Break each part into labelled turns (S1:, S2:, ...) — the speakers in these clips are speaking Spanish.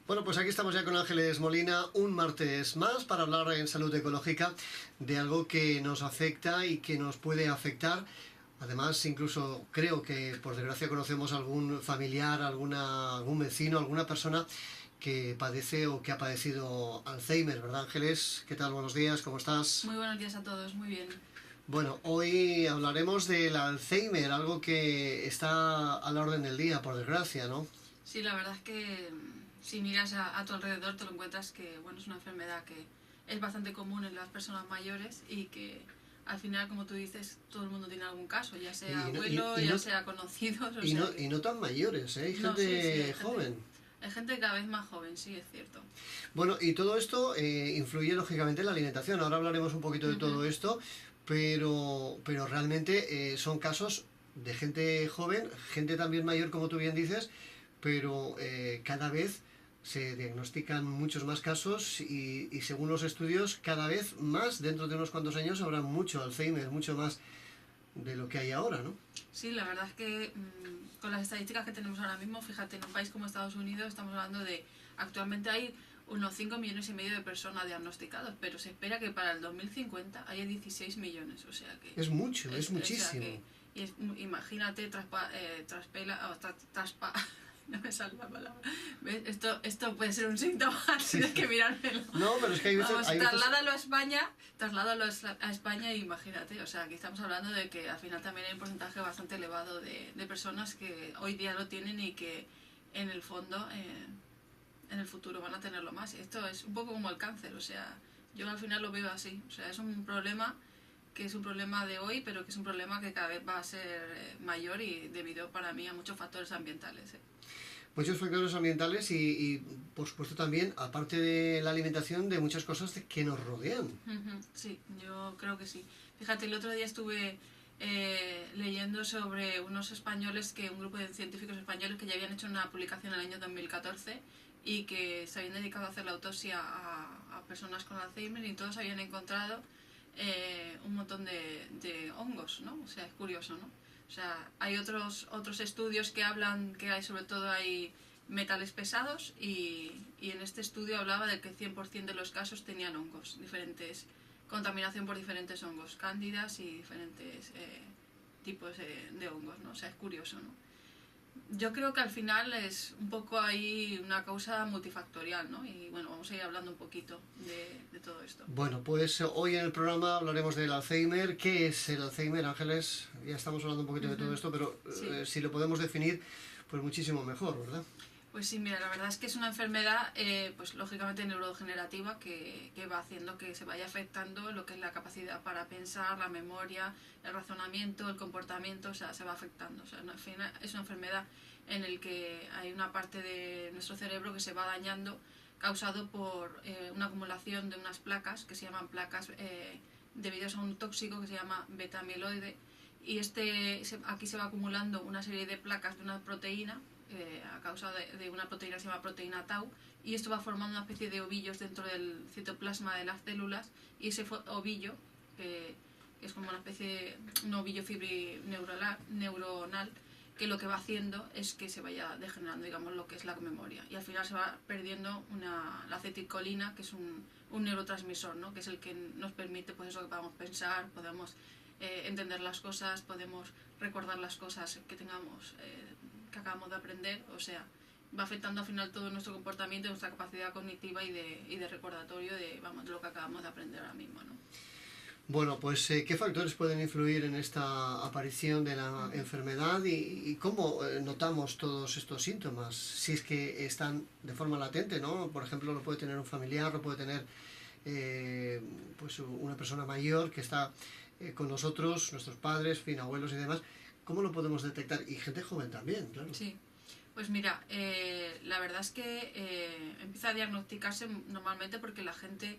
S1: Bueno, pues aquí estamos ya con Ángeles Molina, un martes más para hablar en salud ecológica de algo que nos afecta y que nos puede afectar. Además, incluso creo que por desgracia conocemos algún familiar, algún vecino, alguna persona que padece o que ha padecido Alzheimer, ¿verdad, Ángeles? ¿Qué tal? Buenos días, ¿cómo estás?
S2: Muy buenos días a todos, muy bien.
S1: Bueno, hoy hablaremos del Alzheimer, algo que está a la orden del día, por desgracia, ¿no?
S2: Sí, la verdad es que si miras a tu alrededor te lo encuentras que bueno, es una enfermedad que es bastante común en las personas mayores y que al final, como tú dices, todo el mundo tiene algún caso, ya sea abuelo, ya sea conocidos.
S1: Y no tan mayores, ¿eh? Hay gente
S2: hay
S1: joven.
S2: Hay gente cada vez más joven, sí, es cierto.
S1: Bueno, y todo esto influye lógicamente en la alimentación. Ahora hablaremos un poquito de todo esto, pero realmente son casos de gente joven, gente también mayor, como tú bien dices, pero cada vez se diagnostican muchos más casos y según los estudios, cada vez más, dentro de unos cuantos años, habrá mucho Alzheimer, mucho más de lo que hay ahora, ¿no?
S2: Sí, la verdad es que con las estadísticas que tenemos ahora mismo, fíjate, en un país como Estados Unidos estamos hablando de, actualmente hay unos 5,5 millones de personas diagnosticadas, pero se espera que para el 2050 haya 16 millones, o sea que...
S1: Es mucho, es muchísimo.
S2: O sea que, imagínate, no me sale la palabra. ¿Ves? Esto puede ser un síntoma,
S1: Sí.
S2: tienes que mirármelo.
S1: No, pero es que hay veces...
S2: Vamos,
S1: hay veces...
S2: trasládalo a España y imagínate, o sea, que estamos hablando de que al final también hay un porcentaje bastante elevado de personas que hoy día lo tienen y que en el fondo, en el futuro van a tenerlo más. Esto es un poco como el cáncer, o sea, yo al final lo veo así, o sea, es un problema que es un problema de hoy, pero que es un problema que cada vez va a ser mayor y debido para mí a muchos factores ambientales.
S1: Muchos factores ambientales y, por supuesto, también, aparte de la alimentación, de muchas cosas que nos rodean.
S2: Sí, yo creo que sí. Fíjate, el otro día estuve leyendo sobre unos españoles, un grupo de científicos españoles que ya habían hecho una publicación en el año 2014 y que se habían dedicado a hacer la autopsia a personas con Alzheimer y todos habían encontrado un montón de hongos, ¿no? O sea, es curioso, ¿no? O sea, hay otros estudios que hablan que sobre todo hay metales pesados y en este estudio hablaba de que el 100% de los casos tenían hongos, contaminación por diferentes hongos, cándidas y diferentes tipos de hongos, ¿no? O sea, es curioso, ¿no? Yo creo que al final es un poco ahí una causa multifactorial, ¿no? Y bueno, vamos a ir hablando un poquito de todo esto.
S1: Bueno, pues hoy en el programa hablaremos del Alzheimer. ¿Qué es el Alzheimer, Ángeles? Ya estamos hablando un poquito de todo esto, pero sí. Si lo podemos definir, pues muchísimo mejor, ¿verdad?
S2: Pues sí, mira, la verdad es que es una enfermedad, pues lógicamente neurodegenerativa que va haciendo que se vaya afectando lo que es la capacidad para pensar, la memoria, el razonamiento, el comportamiento, o sea, se va afectando. O sea, al final es una enfermedad en la que hay una parte de nuestro cerebro que se va dañando, causado por una acumulación de unas placas que se llaman placas debido a un tóxico que se llama beta-amiloide, y aquí se va acumulando una serie de placas de una proteína a causa de una proteína que se llama proteína tau, y esto va formando una especie de ovillos dentro del citoplasma de las células, y ese ovillo, que es como una especie de un ovillo neuronal, que lo que va haciendo es que se vaya degenerando, digamos, lo que es la memoria, y al final se va perdiendo la acetilcolina, que es un neurotransmisor, ¿no? Que es el que nos permite, pues eso, que podamos pensar, podemos entender las cosas, podemos recordar las cosas que tengamos, que acabamos de aprender. O sea, va afectando al final todo nuestro comportamiento, nuestra capacidad cognitiva y de recordatorio de lo que acabamos de aprender ahora mismo, ¿no?
S1: Bueno, pues ¿qué factores pueden influir en esta aparición de la enfermedad y cómo notamos todos estos síntomas? Si es que están de forma latente, ¿no? Por ejemplo, lo puede tener un familiar, lo puede tener pues una persona mayor que está con nosotros, nuestros padres, fin, abuelos y demás. ¿Cómo lo podemos detectar? Y gente joven también, claro.
S2: Sí. Pues mira, la verdad es que empieza a diagnosticarse normalmente porque la gente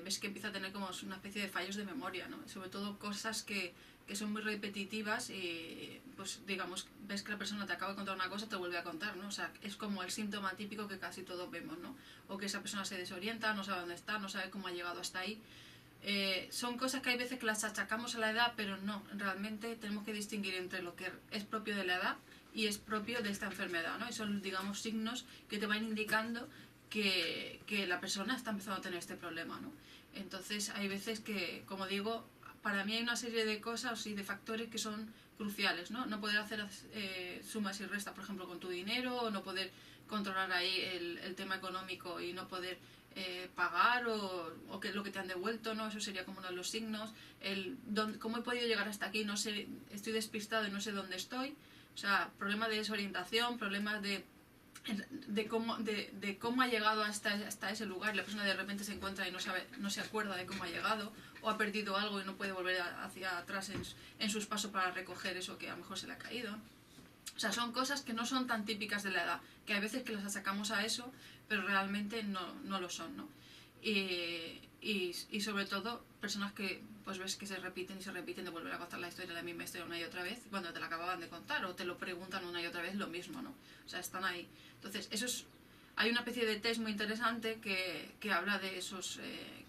S2: ves que empieza a tener como una especie de fallos de memoria, ¿no? Sobre todo cosas que son muy repetitivas y, pues digamos, ves que la persona te acaba de contar una cosa, te vuelve a contar, ¿no? O sea, es como el síntoma típico que casi todos vemos, ¿no? O que esa persona se desorienta, no sabe dónde está, no sabe cómo ha llegado hasta ahí. Son cosas que hay veces que las achacamos a la edad, pero no, realmente tenemos que distinguir entre lo que es propio de la edad y es propio de esta enfermedad, ¿no? Y son, digamos, signos que te van indicando que la persona está empezando a tener este problema, ¿no? Entonces hay veces que, como digo, para mí hay una serie de cosas y de factores que son cruciales, ¿no? No poder hacer sumas y restas, por ejemplo, con tu dinero, o no poder controlar ahí el tema económico y no poder pagar o que lo que te han devuelto, ¿no? Eso sería como uno de los signos. ¿Cómo he podido llegar hasta aquí? No sé, estoy despistado y no sé dónde estoy. O sea, problemas de desorientación, problemas de cómo ha llegado hasta ese lugar. La persona de repente se encuentra y no se acuerda de cómo ha llegado, o ha perdido algo y no puede volver hacia atrás en sus pasos para recoger eso que a lo mejor se le ha caído. O sea, son cosas que no son tan típicas de la edad, que hay veces que las achacamos a eso, pero realmente no lo son, ¿no? Y sobre todo, personas que pues ves que se repiten y se repiten de volver a contar la misma historia una y otra vez, cuando te la acababan de contar, o te lo preguntan una y otra vez lo mismo, ¿no? O sea, están ahí. Entonces, hay una especie de test muy interesante que habla de esos,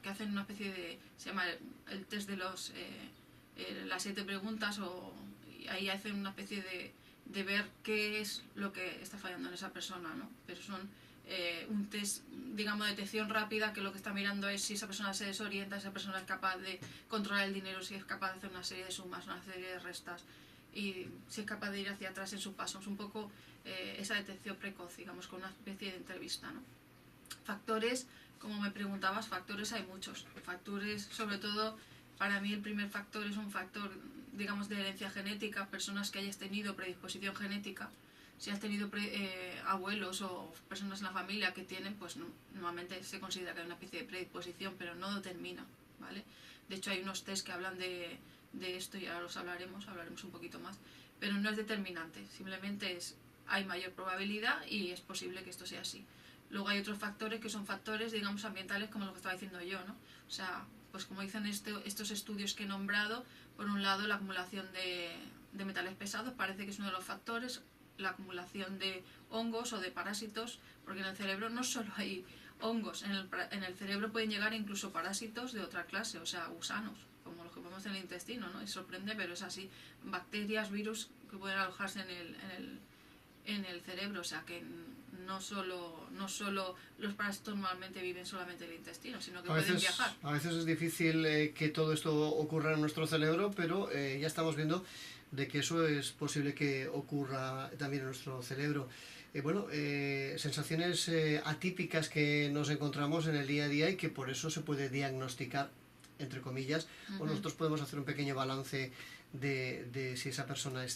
S2: que hacen una especie de, se llama el test de las 7 preguntas, y ahí hacen una especie de ver qué es lo que está fallando en esa persona, ¿no? Pero son un test, digamos, de detección rápida, que lo que está mirando es si esa persona se desorienta, si esa persona es capaz de controlar el dinero, si es capaz de hacer una serie de sumas, una serie de restas, y si es capaz de ir hacia atrás en sus pasos. Un poco esa detección precoz, digamos, con una especie de entrevista, ¿no? Factores, como me preguntabas, factores hay muchos. Factores, sobre todo, para mí el primer factor es un factor, digamos, de herencia genética, personas que hayas tenido predisposición genética. Si has tenido abuelos o personas en la familia que tienen, pues normalmente se considera que hay una especie de predisposición, pero no determina, ¿vale? De hecho, hay unos test que hablan de esto y ahora los hablaremos un poquito más, pero no es determinante, simplemente hay mayor probabilidad y es posible que esto sea así. Luego hay otros factores que son factores, digamos, ambientales, como lo que estaba diciendo yo, ¿no? O sea, pues como dicen estos estudios que he nombrado, por un lado la acumulación de metales pesados parece que es uno de los factores, la acumulación de hongos o de parásitos, porque en el cerebro no solo hay hongos, en el cerebro pueden llegar incluso parásitos de otra clase, o sea, gusanos, como los que vemos en el intestino, ¿no? Y sorprende, pero es así, bacterias, virus que pueden alojarse en el cerebro, o sea que no solo los parásitos normalmente viven solamente en el intestino, sino que pueden viajar.
S1: A veces es difícil que todo esto ocurra en nuestro cerebro, pero ya estamos viendo de que eso es posible que ocurra también en nuestro cerebro. Sensaciones atípicas que nos encontramos en el día a día y que por eso se puede diagnosticar, entre comillas, o nosotros podemos hacer un pequeño balance de si esa persona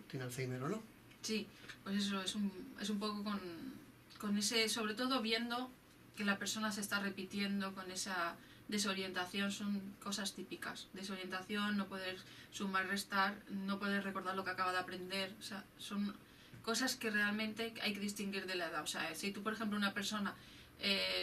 S1: tiene Alzheimer o no.
S2: Sí, pues eso es un poco con ese, sobre todo viendo que la persona se está repitiendo con esa desorientación, son cosas típicas. Desorientación, no poder sumar, restar, no poder recordar lo que acaba de aprender, o sea, son cosas que realmente hay que distinguir de la edad. O sea, si tú, por ejemplo, una persona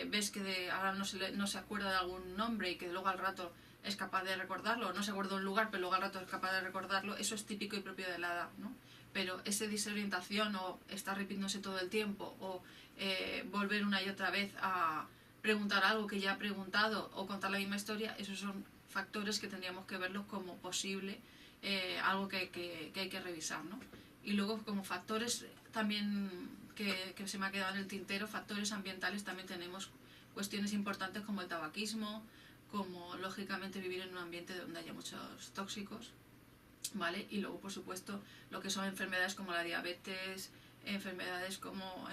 S2: ves que ahora no se acuerda de algún nombre y que luego al rato es capaz de recordarlo, no se acuerda de un lugar, pero luego al rato es capaz de recordarlo, eso es típico y propio de la edad, ¿no? Pero esa desorientación o estar repitiéndose todo el tiempo o volver una y otra vez a preguntar algo que ya ha preguntado o contar la misma historia, esos son factores que tendríamos que verlos como posible, algo que hay que revisar, ¿no? Y luego como factores también que se me ha quedado en el tintero, factores ambientales, también tenemos cuestiones importantes como el tabaquismo, como lógicamente vivir en un ambiente donde haya muchos tóxicos, ¿vale? Y luego, por supuesto, lo que son enfermedades como la diabetes, enfermedades como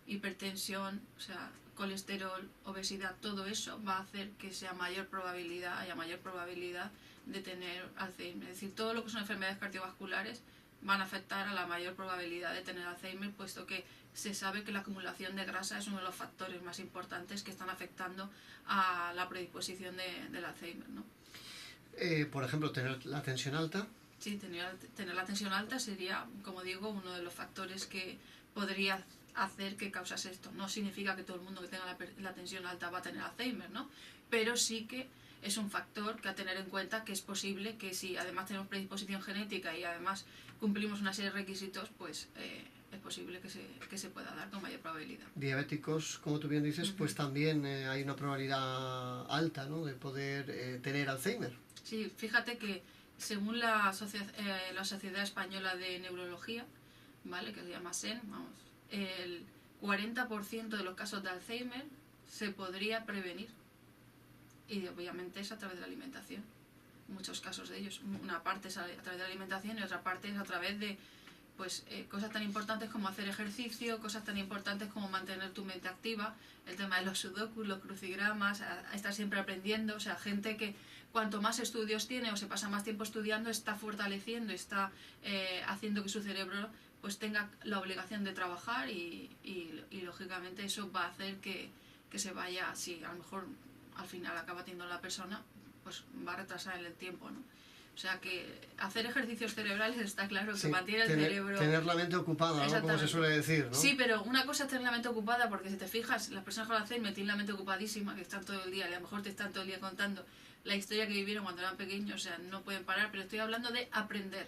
S2: hipertensión, o sea, colesterol, obesidad, todo eso va a hacer que haya mayor probabilidad de tener Alzheimer. Es decir, todo lo que son enfermedades cardiovasculares van a afectar a la mayor probabilidad de tener Alzheimer, puesto que se sabe que la acumulación de grasa es uno de los factores más importantes que están afectando a la predisposición del Alzheimer, ¿no?
S1: Por ejemplo, tener la tensión alta.
S2: Sí, tener la tensión alta sería, como digo, uno de los factores que podría hacer que causase esto. No significa que todo el mundo que tenga la tensión alta va a tener Alzheimer, ¿no? Pero sí que es un factor que a tener en cuenta, que es posible que si además tenemos predisposición genética y además cumplimos una serie de requisitos, pues es posible que se pueda dar con mayor probabilidad.
S1: Diabéticos, como tú bien dices, pues también hay una probabilidad alta, ¿no?, de poder tener Alzheimer.
S2: Sí, fíjate que según la Sociedad Española de Neurología, ¿vale? Que se llama SEN, vamos, el 40% de los casos de Alzheimer se podría prevenir. Y obviamente es a través de la alimentación. Muchos casos de ellos. Una parte es a través de la alimentación y otra parte es a través de cosas tan importantes como hacer ejercicio, cosas tan importantes como mantener tu mente activa, el tema de los sudokus, los crucigramas, a estar siempre aprendiendo. O sea, gente que cuanto más estudios tiene o se pasa más tiempo estudiando, está fortaleciendo, está haciendo que su cerebro pues tenga la obligación de trabajar y lógicamente eso va a hacer que se vaya, si a lo mejor al final acaba teniendo la persona, pues va a retrasar en el tiempo, ¿no? O sea que hacer ejercicios cerebrales está claro que
S1: Sí,
S2: mantiene el cerebro...
S1: tener la mente ocupada, ¿no? Como se suele decir, ¿no?
S2: Sí, pero una cosa es tener la mente ocupada, porque si te fijas, las personas con Alzheimer tienen la mente ocupadísima, que están todo el día, y a lo mejor te están todo el día contando la historia que vivieron cuando eran pequeños, o sea, no pueden parar, pero estoy hablando de aprender,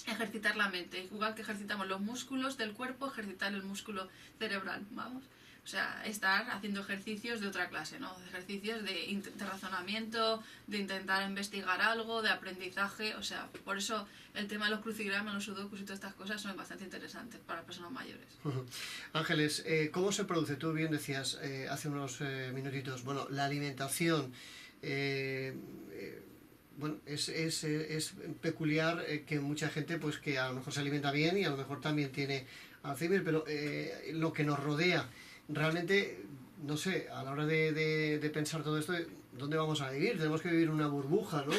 S2: ejercitar la mente, igual que ejercitamos los músculos del cuerpo, ejercitar el músculo cerebral, vamos. O sea, estar haciendo ejercicios de otra clase, ¿no? Ejercicios de razonamiento, de intentar investigar algo, de aprendizaje. O sea, por eso el tema de los crucigramas, los sudokus y todas estas cosas son bastante interesantes para personas mayores.
S1: Ángeles, ¿cómo se produce? Tú bien decías hace unos minutitos, bueno, la alimentación... bueno, es peculiar que mucha gente pues que a lo mejor se alimenta bien y a lo mejor también tiene Alzheimer, pero lo que nos rodea realmente, no sé, a la hora de pensar todo esto, ¿dónde vamos a vivir? Tenemos que vivir en una burbuja, ¿no?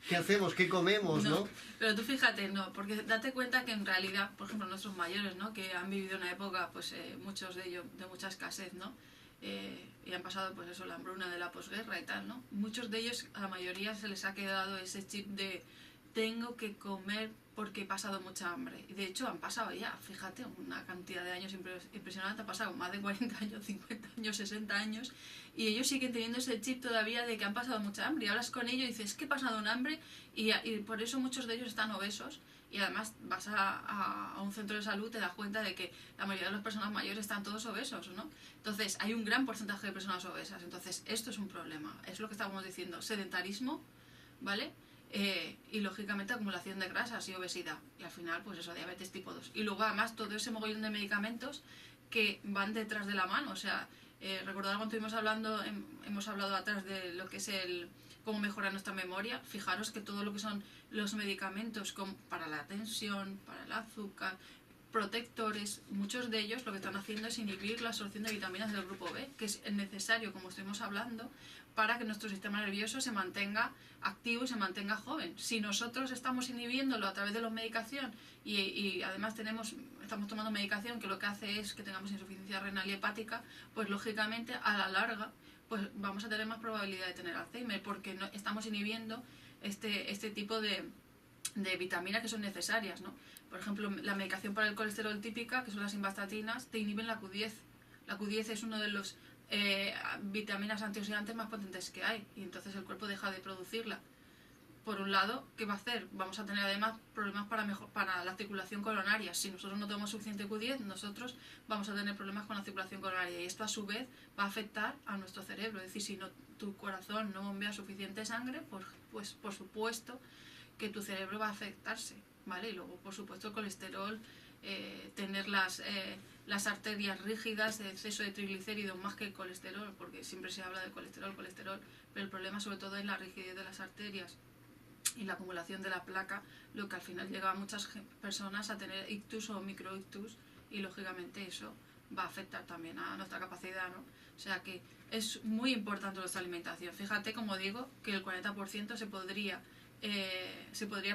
S1: ¿Qué hacemos? ¿Qué comemos? ¿No?
S2: Pero tú fíjate, no, porque date cuenta que en realidad, por ejemplo, nuestros mayores, ¿no? Que han vivido una época, pues muchos de ellos, de mucha escasez, ¿no? Y han pasado, pues eso, la hambruna de la posguerra y tal, ¿no? Muchos de ellos, a la mayoría se les ha quedado ese chip de tengo que comer porque he pasado mucha hambre. Y de hecho han pasado ya, fíjate, una cantidad de años impresionante, ha pasado más de 40 años, 50 años, 60 años, y ellos siguen teniendo ese chip todavía de que han pasado mucha hambre. Y hablas con ellos y dices, es que he pasado un hambre, y por eso muchos de ellos están obesos. Y además vas a un centro de salud, te das cuenta de que la mayoría de las personas mayores están todos obesos, ¿no? Entonces hay un gran porcentaje de personas obesas. Entonces esto es un problema, es lo que estábamos diciendo, sedentarismo, ¿vale? Y lógicamente acumulación de grasas y obesidad. Y al final, pues eso, diabetes tipo 2. Y luego además todo ese mogollón de medicamentos que van detrás de la mano. O sea, recordad cuando hemos hablado atrás de lo que es cómo mejorar nuestra memoria. Fijaros que todo lo que son los medicamentos para la tensión, para el azúcar, protectores, muchos de ellos lo que están haciendo es inhibir la absorción de vitaminas del grupo B, que es necesario, como estuvimos hablando, para que nuestro sistema nervioso se mantenga activo y se mantenga joven. Si nosotros estamos inhibiéndolo a través de la medicación y además estamos tomando medicación que lo que hace es que tengamos insuficiencia renal y hepática, pues lógicamente a la larga pues vamos a tener más probabilidad de tener Alzheimer, porque no, estamos inhibiendo este tipo de vitaminas que son necesarias, ¿no? Por ejemplo, la medicación para el colesterol típica, que son las simvastatinas, te inhiben la Q10. La Q10 es uno de los vitaminas antioxidantes más potentes que hay, y entonces el cuerpo deja de producirla. Por un lado, ¿qué va a hacer? Vamos a tener además problemas para la circulación coronaria. Si nosotros no tenemos suficiente Q10, nosotros vamos a tener problemas con la circulación coronaria, y esto a su vez va a afectar a nuestro cerebro. Es decir, si tu corazón no bombea suficiente sangre, pues por supuesto que tu cerebro va a afectarse, ¿vale? Y luego, por supuesto, el colesterol, tener las arterias rígidas, exceso de triglicéridos más que el colesterol, porque siempre se habla de colesterol, pero el problema sobre todo es la rigidez de las arterias y la acumulación de la placa, lo que al final llega a muchas personas a tener ictus o microictus, y lógicamente eso va a afectar también a nuestra capacidad, ¿no? O sea que es muy importante nuestra alimentación. Fíjate, como digo, que el 40% se podría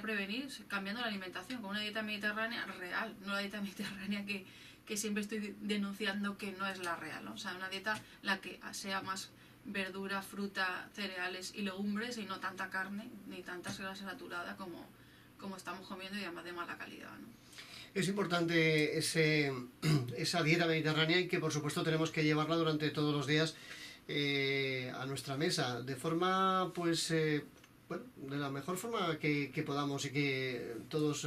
S2: prevenir cambiando la alimentación, con una dieta mediterránea real, no la dieta mediterránea que siempre estoy denunciando que no es la real, ¿no? O sea, una dieta la que sea más verdura, fruta, cereales y legumbres, y no tanta carne ni tantas grasas saturadas como estamos comiendo, y además de mala calidad, ¿no?
S1: Es importante esa dieta mediterránea, y que por supuesto tenemos que llevarla durante todos los días a nuestra mesa, de forma pues bueno, de la mejor forma que podamos, y que todos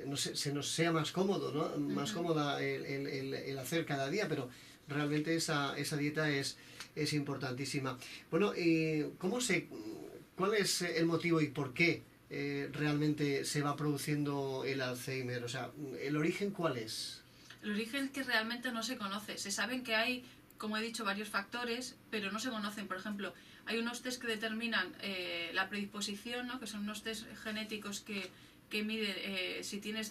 S1: no sé, se nos sea más cómodo, ¿no? Más cómoda el hacer cada día, pero realmente esa dieta es importantísima. Bueno, ¿cuál es el motivo y por qué realmente se va produciendo el Alzheimer? O sea, ¿el origen cuál es?
S2: El origen es que realmente no se conoce. Se saben que hay, como he dicho, varios factores, pero no se conocen. Por ejemplo, hay unos test que determinan la predisposición, ¿no? Que son unos test genéticos que miden si tienes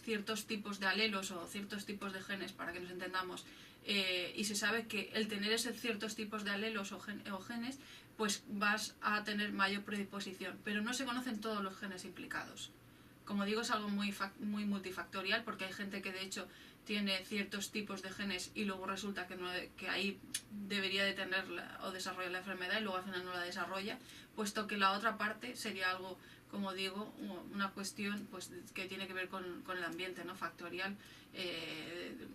S2: ciertos tipos de alelos o ciertos tipos de genes, para que nos entendamos. Y se sabe que el tener esos ciertos tipos de alelos o genes, pues vas a tener mayor predisposición. Pero no se conocen todos los genes implicados. Como digo, es algo muy multifactorial, porque hay gente que de hecho tiene ciertos tipos de genes y luego resulta que ahí debería de tener o desarrollar la enfermedad y luego al final no la desarrolla, puesto que la otra parte sería algo, como digo, una cuestión pues que tiene que ver con el ambiente, ¿no? Factorial,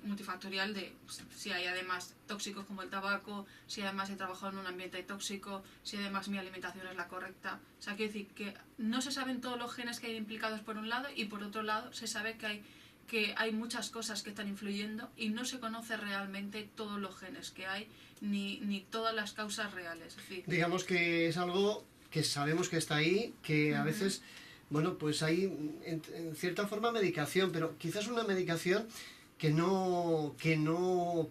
S2: multifactorial, de si hay además tóxicos como el tabaco, si además he trabajado en un ambiente tóxico, si además mi alimentación es la correcta. O sea, quiero decir que no se saben todos los genes que hay implicados por un lado, y por otro lado se sabe que hay muchas cosas que están influyendo y no se conoce realmente todos los genes que hay, ni todas las causas reales. Es decir,
S1: digamos que es algo que sabemos que está ahí, que a veces, bueno, pues hay en cierta forma medicación, pero quizás una medicación que no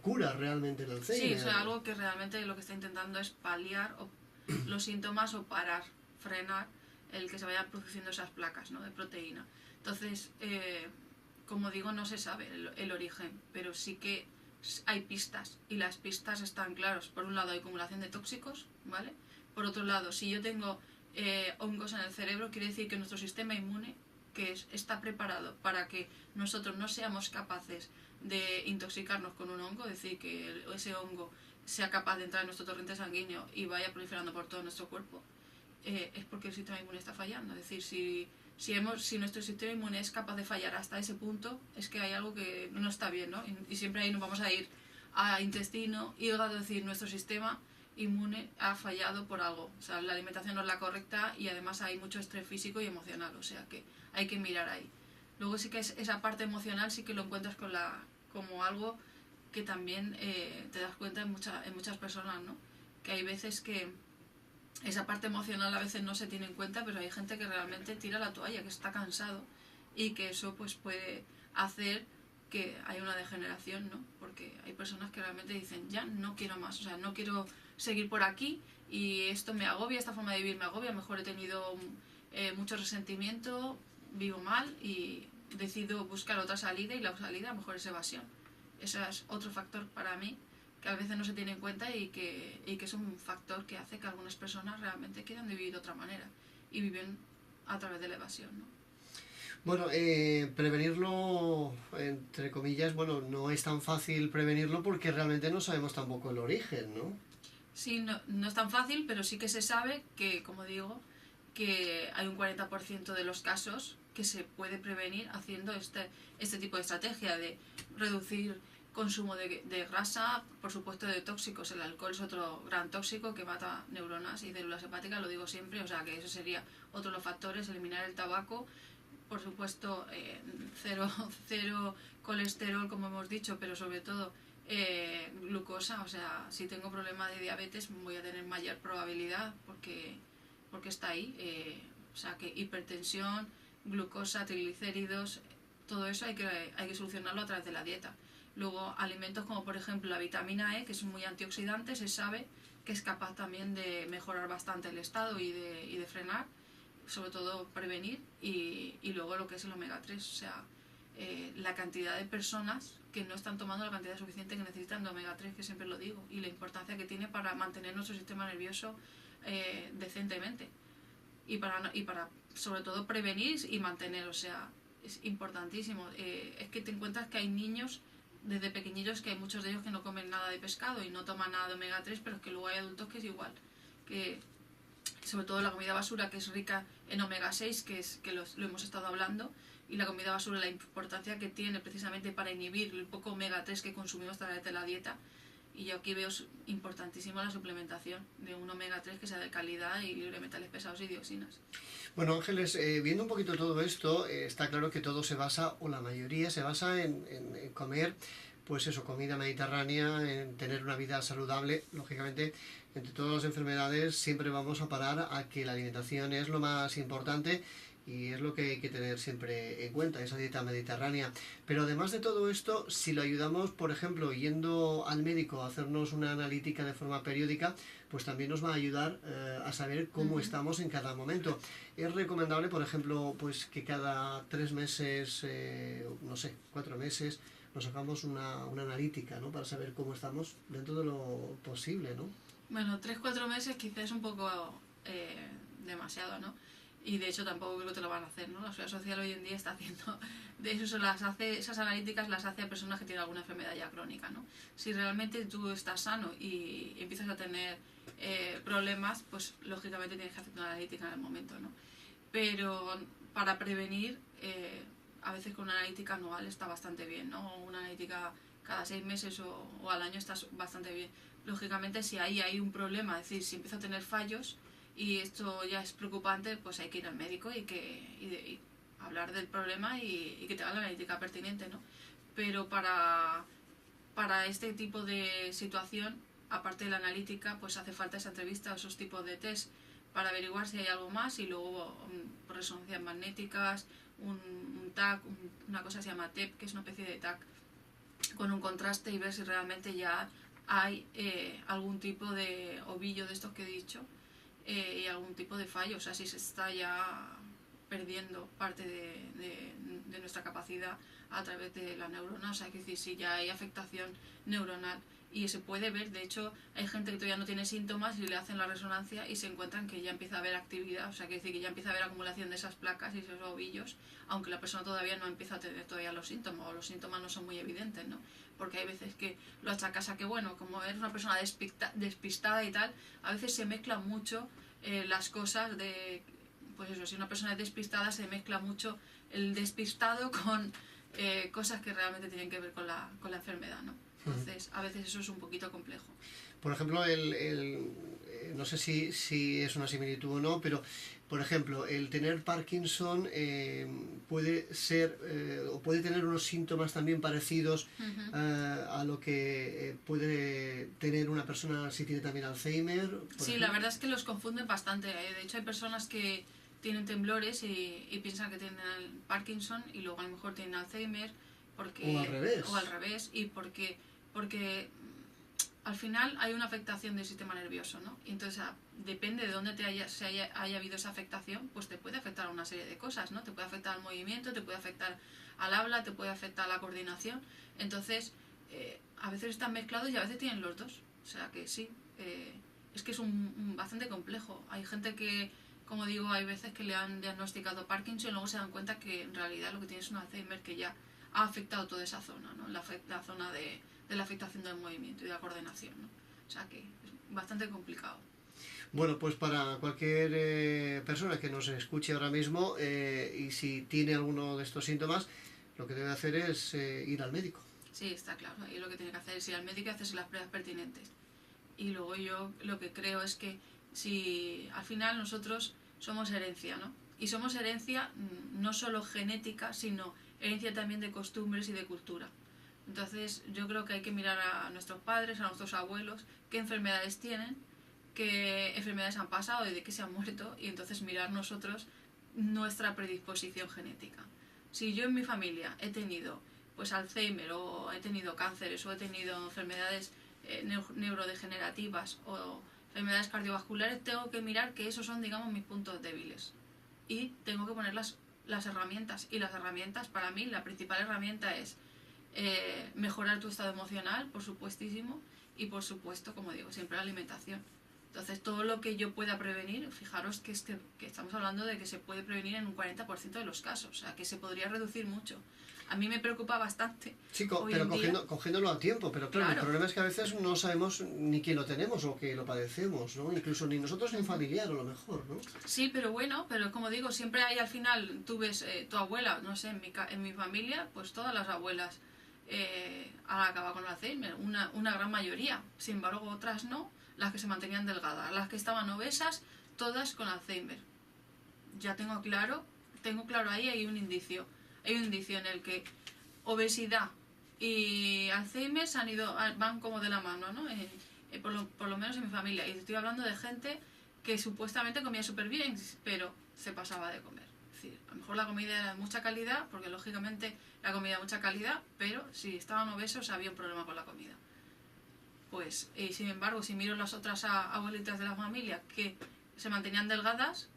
S1: cura realmente el Alzheimer.
S2: sí, es algo que realmente lo que está intentando es paliar los síntomas o parar, frenar el que se vayan produciendo esas placas, ¿no? De proteína. Entonces, como digo, no se sabe el origen, pero sí que hay pistas, y las pistas están claras. Por un lado hay acumulación de tóxicos, ¿vale? Por otro lado, si yo tengo hongos en el cerebro, quiere decir que nuestro sistema inmune, está preparado para que nosotros no seamos capaces de intoxicarnos con un hongo, es decir, que ese hongo sea capaz de entrar en nuestro torrente sanguíneo y vaya proliferando por todo nuestro cuerpo, es porque el sistema inmune está fallando. Es decir, si nuestro sistema inmune es capaz de fallar hasta ese punto, es que hay algo que no está bien, ¿no? Y siempre ahí nos vamos a ir a intestino, hígado, es decir, nuestro sistema inmune ha fallado por algo. O sea, la alimentación no es la correcta y además hay mucho estrés físico y emocional, o sea que hay que mirar ahí. Luego sí que esa parte emocional sí que lo encuentras como algo que también te das cuenta en muchas personas, ¿no? Que hay veces que esa parte emocional a veces no se tiene en cuenta, pero hay gente que realmente tira la toalla, que está cansado, y que eso pues puede hacer que haya una degeneración, ¿no? Porque hay personas que realmente dicen, ya no quiero más, o sea, no quiero seguir por aquí y esto me agobia, esta forma de vivir me agobia, a lo mejor he tenido mucho resentimiento, vivo mal y decido buscar otra salida, y la salida a lo mejor es evasión. Ese es otro factor para mí que a veces no se tiene en cuenta y que es un factor que hace que algunas personas realmente quieran vivir de otra manera y viven a través de la evasión, ¿no?
S1: Bueno, prevenirlo, entre comillas, bueno, no es tan fácil prevenirlo porque realmente no sabemos tampoco el origen, ¿no?
S2: Sí, no es tan fácil, pero sí que se sabe que, como digo, que hay un 40% de los casos que se puede prevenir haciendo este tipo de estrategia de reducir consumo de grasa, por supuesto de tóxicos. El alcohol es otro gran tóxico que mata neuronas y células hepáticas, lo digo siempre, o sea que eso sería otro de los factores. Eliminar el tabaco, por supuesto, cero colesterol, como hemos dicho, pero sobre todo glucosa. O sea, si tengo problemas de diabetes voy a tener mayor probabilidad porque está ahí. O sea que hipertensión, glucosa, triglicéridos, todo eso hay que solucionarlo a través de la dieta. Luego, alimentos como por ejemplo la vitamina E, que es muy antioxidante, se sabe que es capaz también de mejorar bastante el estado y de frenar, sobre todo prevenir. Y luego lo que es el omega 3, o sea, la cantidad de personas que no están tomando la cantidad suficiente que necesitan de omega 3, que siempre lo digo, y la importancia que tiene para mantener nuestro sistema nervioso decentemente y para sobre todo prevenir y mantener, o sea, es importantísimo. Es que te encuentras que hay niños desde pequeñitos, que hay muchos de ellos que no comen nada de pescado y no toman nada de omega 3, pero es que luego hay adultos que es igual, que sobre todo la comida basura, que es rica en omega 6, que lo hemos estado hablando, y la comida basura, la importancia que tiene precisamente para inhibir el poco omega 3 que consumimos a través de la dieta. Y yo aquí veo importantísimo la suplementación de un omega 3 que sea de calidad y libre de metales pesados y dioxinas.
S1: Bueno, Ángeles, viendo un poquito todo esto, está claro que todo se basa, o la mayoría se basa en comer pues eso, comida mediterránea, en tener una vida saludable. Lógicamente, entre todas las enfermedades siempre vamos a parar a que la alimentación es lo más importante y es lo que hay que tener siempre en cuenta, esa dieta mediterránea. Pero además de todo esto, si lo ayudamos, por ejemplo, yendo al médico a hacernos una analítica de forma periódica, pues también nos va a ayudar a saber cómo estamos en cada momento. Es recomendable, por ejemplo, pues que cada 3 meses, no sé, 4 meses, nos hagamos una analítica, ¿no? Para saber cómo estamos dentro de lo posible, ¿no?
S2: Bueno, 3-4 meses quizás es un poco demasiado, ¿no? Y de hecho tampoco creo que te lo van a hacer, ¿no? La Seguridad Social hoy en día está haciendo, de eso esas analíticas las hace a personas que tienen alguna enfermedad ya crónica, ¿no? Si realmente tú estás sano y empiezas a tener problemas, pues lógicamente tienes que hacer una analítica en el momento, ¿no? Pero para prevenir, a veces con una analítica anual está bastante bien, ¿no? Una analítica cada 6 meses o al año está bastante bien. Lógicamente, si ahí hay un problema, es decir, si empieza a tener fallos y esto ya es preocupante, pues hay que ir al médico y hablar del problema y que te haga la analítica pertinente, ¿no? Pero para este tipo de situación, aparte de la analítica, pues hace falta esa entrevista, esos tipos de test para averiguar si hay algo más y luego resonancias magnéticas, un TAC, una cosa que se llama TEP, que es una especie de TAC con un contraste y ver si realmente ya hay algún tipo de ovillo de estos que he dicho y algún tipo de fallo, o sea, si se está ya perdiendo parte de nuestra capacidad a través de la neurona, o sea, que decir, si ya hay afectación neuronal y se puede ver, de hecho, hay gente que todavía no tiene síntomas y le hacen la resonancia y se encuentran que ya empieza a haber actividad, o sea, que decir que ya empieza a haber acumulación de esas placas y esos ovillos, aunque la persona todavía no empieza a tener todavía los síntomas o los síntomas no son muy evidentes, ¿no? Porque hay veces que lo achacas a que, bueno, como eres una persona despistada y tal, a veces se mezclan mucho las cosas de, pues eso, si una persona es despistada se mezcla mucho el despistado con cosas que realmente tienen que ver con la enfermedad, ¿no? Entonces, a veces eso es un poquito complejo.
S1: Por ejemplo, no sé si es una similitud o no, pero por ejemplo, el tener Parkinson puede ser o puede tener unos síntomas también parecidos a lo que puede tener una persona si tiene también Alzheimer.
S2: Sí, la verdad es que los confunden bastante. De hecho, hay personas que tienen temblores y piensan que tienen Parkinson y luego a lo mejor tienen Alzheimer.
S1: O al revés.
S2: O al revés, y porque al final hay una afectación del sistema nervioso, ¿no? Y entonces depende de dónde haya habido esa afectación, pues te puede afectar a una serie de cosas, ¿no? Te puede afectar al movimiento, te puede afectar al habla, te puede afectar a la coordinación. Entonces, a veces están mezclados y a veces tienen los dos. O sea que sí, es que es bastante complejo. Hay gente que, como digo, hay veces que le han diagnosticado Parkinson y luego se dan cuenta que en realidad lo que tiene es un Alzheimer que ya ha afectado toda esa zona, ¿no? La zona de la afectación del movimiento y de la coordinación, ¿no? O sea que es bastante complicado.
S1: Bueno, pues para cualquier persona que nos escuche ahora mismo y si tiene alguno de estos síntomas, lo que debe hacer es ir al médico.
S2: Sí, está claro. Y lo que tiene que hacer es ir al médico y hacerse las pruebas pertinentes. Y luego yo lo que creo es que si al final nosotros somos herencia, ¿no? Y somos herencia no solo genética, sino herencia también de costumbres y de cultura. Entonces yo creo que hay que mirar a nuestros padres, a nuestros abuelos, qué enfermedades tienen, qué enfermedades han pasado y de qué se han muerto, y entonces mirar nosotros nuestra predisposición genética. Si yo en mi familia he tenido pues Alzheimer o he tenido cánceres o he tenido enfermedades neurodegenerativas o enfermedades cardiovasculares, tengo que mirar que esos son, digamos, mis puntos débiles. Y tengo que poner las herramientas. Y las herramientas, para mí, la principal herramienta es mejorar tu estado emocional, por supuestísimo, y por supuesto, como digo, siempre la alimentación. Entonces, todo lo que yo pueda prevenir, fijaros que estamos hablando de que se puede prevenir en un 40% de los casos, o sea, que se podría reducir mucho. A mí me preocupa bastante.
S1: Sí, pero cogiéndolo a tiempo, pero claro, el problema es que a veces no sabemos ni quién lo tenemos o que lo padecemos, ¿no? Incluso ni nosotros ni un familiar, a lo mejor, ¿no?
S2: Sí, pero bueno, pero como digo, siempre hay al final, tú ves tu abuela, no sé, en mi familia, pues todas las abuelas han acabado con el Alzheimer, una gran mayoría. Sin embargo, otras no, las que se mantenían delgadas, las que estaban obesas, todas con Alzheimer. Ya tengo claro ahí hay un indicio en el que obesidad y Alzheimer van como de la mano, ¿no? Por lo menos en mi familia. Y estoy hablando de gente que supuestamente comía súper bien, pero se pasaba de comer. Es decir, a lo mejor la comida era de mucha calidad, porque lógicamente la comida de mucha calidad, pero si estaban obesos había un problema con la comida. Pues, y sin embargo, si miro las otras abuelitas de la familia que se mantenían delgadas,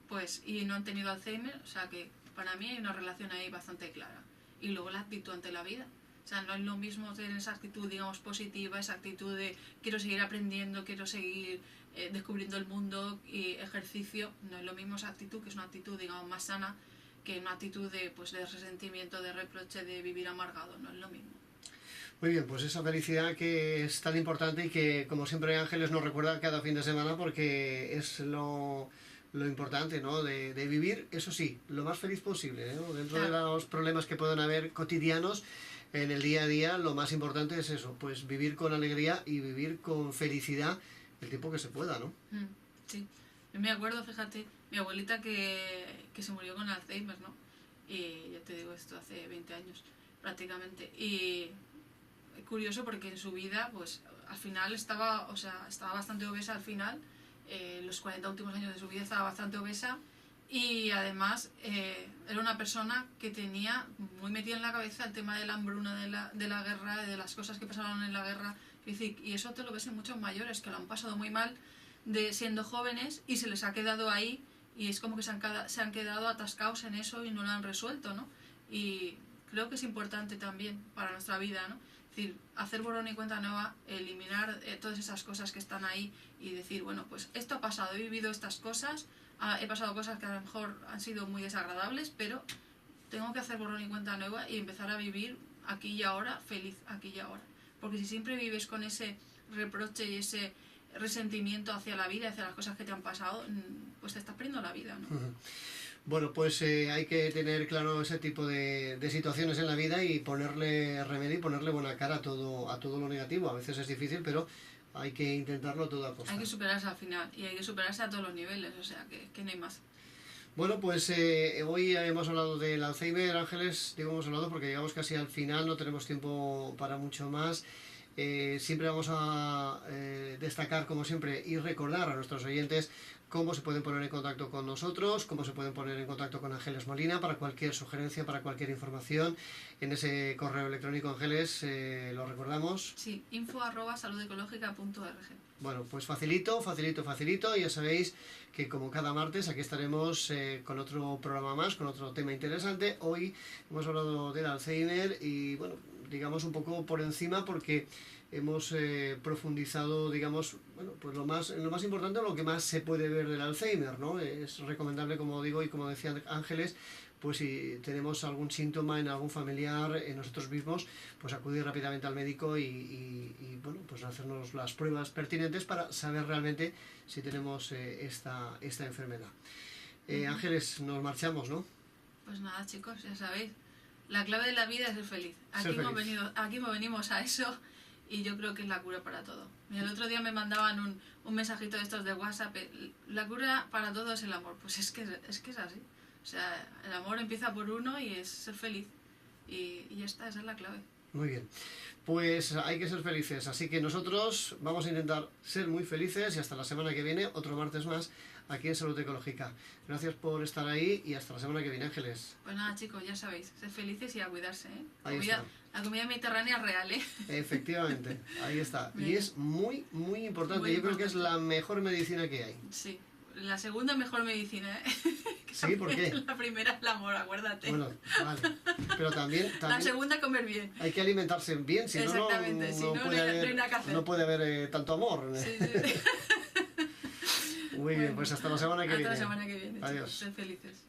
S2: pues, y no han tenido Alzheimer, o sea que para mí hay una relación ahí bastante clara. Y luego la actitud ante la vida. O sea, no es lo mismo tener esa actitud, digamos, positiva, esa actitud de quiero seguir aprendiendo, quiero seguir descubriendo el mundo y ejercicio. No es lo mismo esa actitud, que es una actitud, digamos, más sana, que una actitud de, pues, de resentimiento, de reproche, de vivir amargado. No es lo mismo.
S1: Muy bien, pues esa felicidad que es tan importante y que, como siempre, Ángeles nos recuerda cada fin de semana, porque es lo importante, ¿no? De vivir, eso sí, lo más feliz posible, ¿no? Dentro de los problemas que puedan haber cotidianos en el día a día, lo más importante es eso, pues vivir con alegría y vivir con felicidad el tiempo que se pueda, ¿no?
S2: Sí, yo me acuerdo, fíjate, mi abuelita que se murió con Alzheimer, ¿no? Y ya te digo, esto hace 20 años prácticamente. Y es curioso porque en su vida, pues al final estaba bastante obesa al final. Los 40 últimos años de su vida estaba bastante obesa, y además era una persona que tenía muy metida en la cabeza el tema de la hambruna, de la guerra, de las cosas que pasaron en la guerra. Y eso te lo ves en muchos mayores que lo han pasado muy mal siendo jóvenes, y se les ha quedado ahí, y es como que se han quedado atascados en eso y no lo han resuelto, ¿no? Y creo que es importante también para nuestra vida, ¿no? Es decir, hacer borrón y cuenta nueva, eliminar todas esas cosas que están ahí y decir, bueno, pues esto ha pasado, he vivido estas cosas, he pasado cosas que a lo mejor han sido muy desagradables, pero tengo que hacer borrón y cuenta nueva y empezar a vivir aquí y ahora, feliz aquí y ahora. Porque si siempre vives con ese reproche y ese resentimiento hacia la vida, hacia las cosas que te han pasado, pues te estás perdiendo la vida, ¿no?
S1: Bueno, pues hay que tener claro ese tipo de situaciones en la vida y ponerle remedio y ponerle buena cara a todo lo negativo. A veces es difícil, pero hay que intentarlo a toda costa.
S2: Hay que superarse al final, y hay que superarse a todos los niveles, o sea, que no hay más.
S1: Bueno, pues hoy hemos hablado del Alzheimer, Ángeles, digo hemos hablado porque llegamos casi al final, no tenemos tiempo para mucho más. Siempre vamos a destacar, como siempre, y recordar a nuestros oyentes cómo se pueden poner en contacto con nosotros, cómo se pueden poner en contacto con Ángeles Molina para cualquier sugerencia, para cualquier información. En ese correo electrónico, Ángeles, lo recordamos.
S2: Sí, info@saludecológica.org.
S1: Bueno, pues facilito, ya sabéis que como cada martes aquí estaremos con otro programa más, con otro tema interesante. Hoy hemos hablado del Alzheimer y, bueno, digamos un poco por encima porque hemos profundizado, digamos, bueno, pues lo más importante, lo que más se puede ver del Alzheimer, ¿no? Es recomendable, como digo y como decía Ángeles, pues si tenemos algún síntoma en algún familiar, en nosotros mismos, pues acudir rápidamente al médico y bueno, pues hacernos las pruebas pertinentes para saber realmente si tenemos esta enfermedad. Ángeles, nos marchamos, ¿no?
S2: Pues nada, chicos, ya sabéis, la clave de la vida es ser feliz. Aquí venimos a eso, y yo creo que es la cura para todo. Mira, el otro día me mandaban un mensajito de estos de WhatsApp: la cura para todo es el amor. Pues es que es así. O sea, el amor empieza por uno y es ser feliz. Y ya está, esa es la clave.
S1: Muy bien. Pues hay que ser felices. Así que nosotros vamos a intentar ser muy felices y hasta la semana que viene, otro martes más, aquí en Salud Ecológica. Gracias por estar ahí y hasta la semana que viene, Ángeles.
S2: Pues nada, chicos, ya sabéis, ser felices y a cuidarse, ¿eh? La comida mediterránea es real, ¿eh?
S1: Efectivamente, ahí está. Y es muy, muy importante. Yo creo que es la mejor medicina que hay.
S2: Sí. La segunda mejor medicina, ¿eh?
S1: Sí, ¿por qué?
S2: La primera es el amor, acuérdate.
S1: Bueno, vale. Pero también
S2: la segunda, comer bien.
S1: Hay que alimentarse bien, si
S2: exactamente,
S1: no puede haber tanto amor.
S2: Sí, sí.
S1: Muy bien, pues hasta la semana que viene.
S2: Hasta la semana que viene.
S1: Adiós.
S2: Chicos, sed felices.